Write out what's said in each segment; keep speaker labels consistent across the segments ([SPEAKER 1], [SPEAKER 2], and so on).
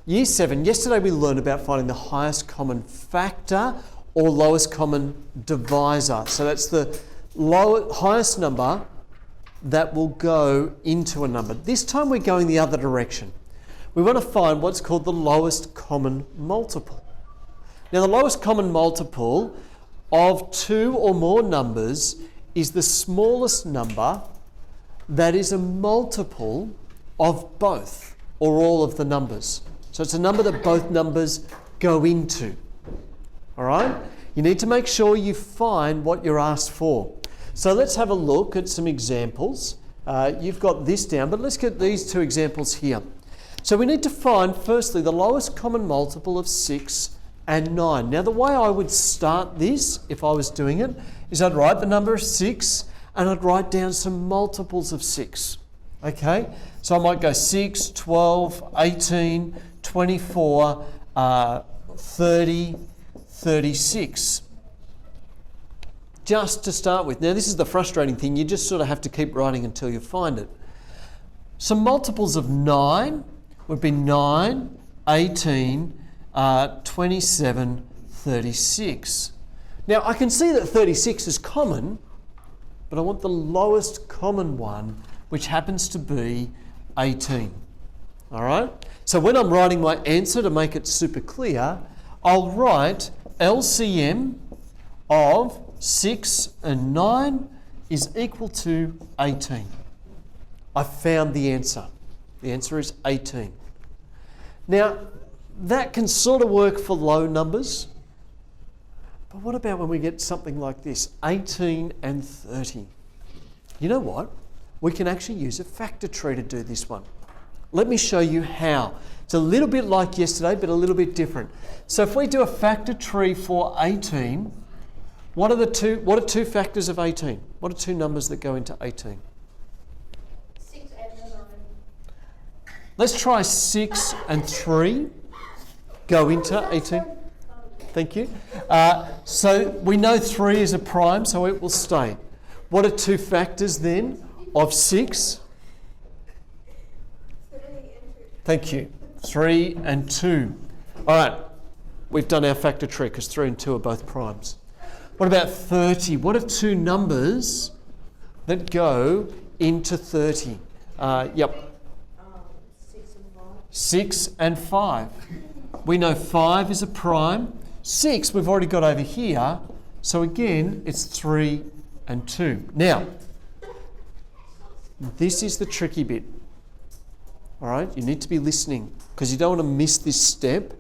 [SPEAKER 1] Year 7, yesterday we learned about finding the highest common factor or lowest common divisor. So that's the highest number that will go into a number. This time we're going the other direction. We want to find what's called the lowest common multiple. Now the lowest common multiple of two or more numbers is the smallest number that is a multiple of both or all of the numbers. So it's a number that both numbers go into. All right? You need to make sure you find what you're asked for. So let's have a look at some examples. You've got this down, but let's get these two examples here. So we need to find, firstly, the lowest common multiple of 6 and 9. Now, the way I would start this, if I was doing it, is I'd write the number 6 and I'd write down some multiples of 6. Okay? So I might go 6, 12, 18, 24, 30, 36. Just to start with. Now, this is the frustrating thing. You just sort of have to keep writing until you find it. Some multiples of 9 would be 9, 18, 27, 36. Now, I can see that 36 is common, but I want the lowest common one, which happens to be 18. All right? So when I'm writing my answer, to make it super clear, I'll write LCM of 6 and 9 is equal to 18. I found the answer. The answer is 18. Now, that can sort of work for low numbers, but what about when we get something like this, 18 and 30? You know what? We can actually use a factor tree to do this one. Let me show you how. It's a little bit like yesterday, but a little bit different. So if we do a factor tree for 18, what are two factors of 18? What are two numbers that go into 18?
[SPEAKER 2] 6 and 9.
[SPEAKER 1] Let's try 6 and 3 go into 18. Thank you. So we know 3 is a prime, so it will stay. What are two factors then of 6?
[SPEAKER 2] 3 and 2.
[SPEAKER 1] Thank you. 3 and 2. All right. We've done our factor tree because 3 and 2 are both primes. What about 30? What are two numbers that go into 30? 6 and 5. We know 5 is a prime. 6 we've already got over here. So again, it's 3 and 2. Now, this is the tricky bit. All right? You need to be listening because you don't want to miss this step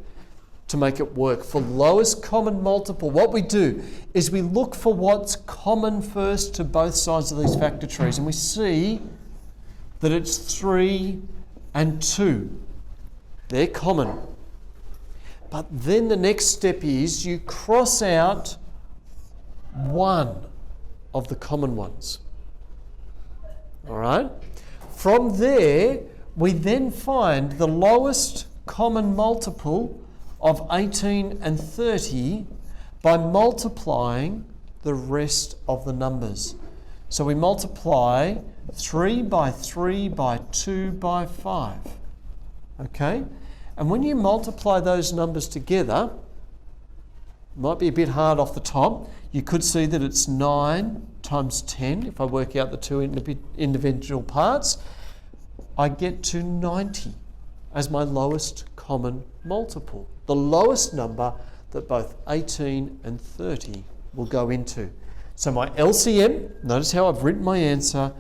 [SPEAKER 1] to make it work. For lowest common multiple, what we do is we look for what's common first to both sides of these factor trees, and we see that it's 3 and 2. They're common. But then the next step is you cross out one of the common ones. All right? From there, we then find the lowest common multiple of 18 and 30 by multiplying the rest of the numbers. So we multiply 3 by 3 by 2 by 5. Okay? And when you multiply those numbers together, it might be a bit hard off the top. You could see that it's 9 times 10. If I work out the two individual parts, I get to 90 as my lowest common multiple. The lowest number that both 18 and 30 will go into. So my LCM, notice how I've written my answer,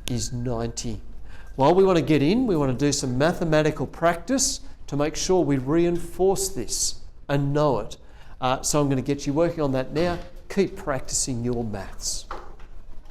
[SPEAKER 1] is 90. While we want to get in, we want to do some mathematical practice to make sure we reinforce this and know it. So I'm going to get you working on that now. Keep practicing your maths.